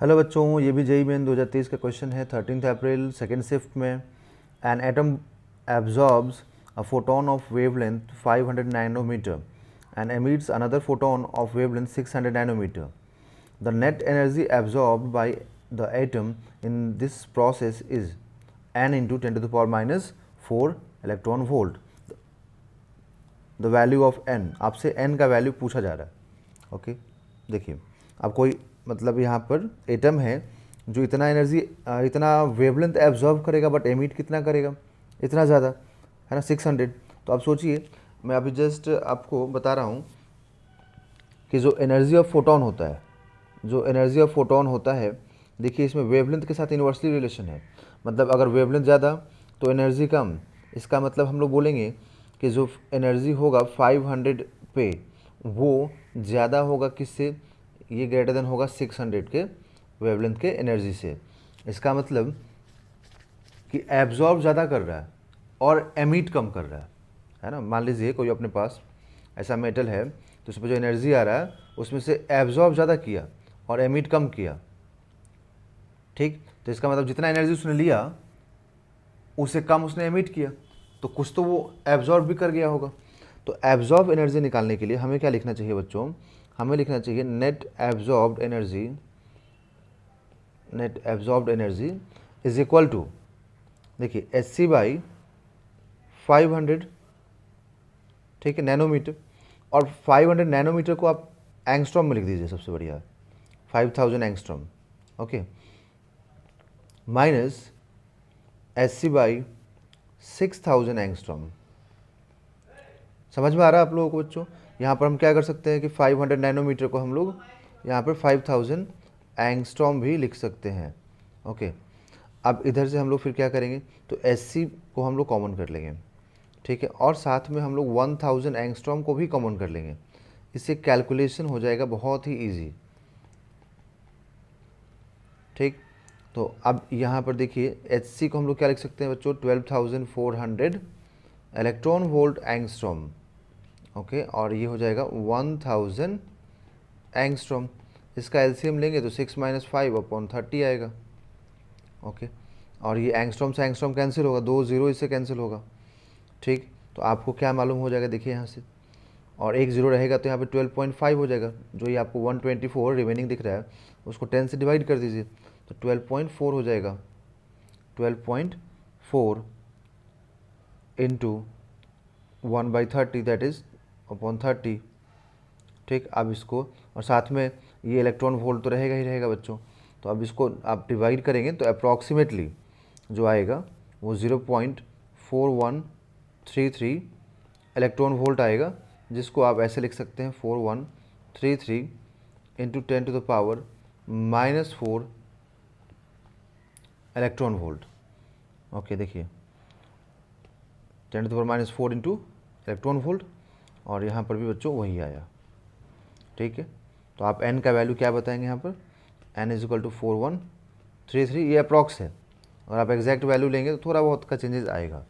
Hello बच्चों, ये भी जेईई मेन 2023 का क्वेश्चन है। 13 अप्रैल सेकेंड शिफ्ट में an atom absorbs a photon of wavelength 500 nanometre and emits another photon of wavelength 600 nanometer. The net energy absorbed by the atom in this process is n into 10 to the power minus 4 electron volt. The value of n, आपसे n का value पूछा जा रहा है। Okay देखिए, अब कोई मतलब यहाँ पर एटम है जो इतना एनर्जी इतना वेवलेंथ एब्जॉर्ब करेगा, बट एमिट कितना करेगा, इतना ज़्यादा है ना, 600। तो आप सोचिए, मैं अभी जस्ट आपको बता रहा हूँ कि जो एनर्जी ऑफ फोटोन होता है, जो एनर्जी ऑफ फोटोन होता है, देखिए इसमें वेवलेंथ के साथ इन्वर्सली रिलेशन है। मतलब अगर वेवलेंथ ज़्यादा तो एनर्जी कम। इसका मतलब हम लोग बोलेंगे कि जो एनर्जी होगा 500 पे, वो ज़्यादा होगा किससे, ये ग्रेटर देन होगा 600 के वेवलेंथ के एनर्जी से। इसका मतलब कि एब्जॉर्ब ज़्यादा कर रहा है और एमिट कम कर रहा है ना। मान लीजिए कोई अपने पास ऐसा मेटल है, तो उस पर जो एनर्जी आ रहा है उसमें से एब्जॉर्ब ज़्यादा किया और एमिट कम किया, ठीक। तो इसका मतलब जितना एनर्जी उसने लिया उससे कम उसने एमिट किया, तो कुछ तो वो एब्जॉर्ब भी कर गया होगा। तो एब्जॉर्ब एनर्जी निकालने के लिए हमें क्या लिखना चाहिए बच्चों, हमें लिखना चाहिए net absorbed energy is equal to, देखिए Hc बाई 500, ठीक है, नैनोमीटर। और 500 नैनोमीटर को आप एंगस्ट्रॉम में लिख दीजिए, सबसे बढ़िया 5000 angstrom, okay, minus Hc by 6000 angstrom. समझ में आ रहा है आप लोगों को बच्चों? यहाँ पर हम क्या कर सकते हैं कि 500 नैनोमीटर को हम लोग यहाँ पर 5000 एंगस्ट्रॉम भी लिख सकते हैं, ओके। अब इधर से हम लोग फिर क्या करेंगे, तो Hc को हम लोग कॉमन कर लेंगे, ठीक है, और साथ में हम लोग 1000 एंगस्ट्रॉम को भी कॉमन कर लेंगे। इससे कैलकुलेशन हो जाएगा बहुत ही इजी, ठीक। तो अब यहाँ पर देखिए Hc को हम लोग क्या लिख सकते हैं बच्चों, 12400 इलेक्ट्रॉन वोल्ट एंगस्ट्रॉम, ओके, और ये हो जाएगा 1000 एंगस्ट्रॉम। इसका एलसीएम लेंगे तो 6 - 5/30 आएगा, ओके। और ये एंगस्ट्रॉम से एंगस्ट्रॉम कैंसिल होगा, 2 0 इससे कैंसिल होगा, ठीक। तो आपको क्या मालूम हो जाएगा, देखिए यहाँ से, और एक जीरो रहेगा तो यहाँ पे 12.5 हो जाएगा। जो ये आपको 124 रिमेनिंग दिख रहा है उसको 10 से डिवाइड कर दीजिए, तो 12.4 हो जाएगा। 12.4 इंटू 1/30 दैट इज़ अपॉन 30, ठीक। अब इसको, और साथ में ये इलेक्ट्रॉन वोल्ट तो रहेगा ही रहेगा बच्चों। तो अब इसको आप डिवाइड करेंगे तो अप्रॉक्सीमेटली जो आएगा वो 0.4133 इलेक्ट्रॉन वोल्ट आएगा, जिसको आप ऐसे लिख सकते हैं 4133 into 10 to the power -4 electron volt, okay. देखिए 10 to the power -4 into electron volt, और यहाँ पर भी बच्चों वही आया, ठीक है। तो आप n का वैल्यू क्या बताएंगे यहाँ पर, n इज इक्वल टू 4133, ये अप्रॉक्स है, और आप एग्जैक्ट वैल्यू लेंगे तो थोड़ा बहुत का चेंजेस आएगा।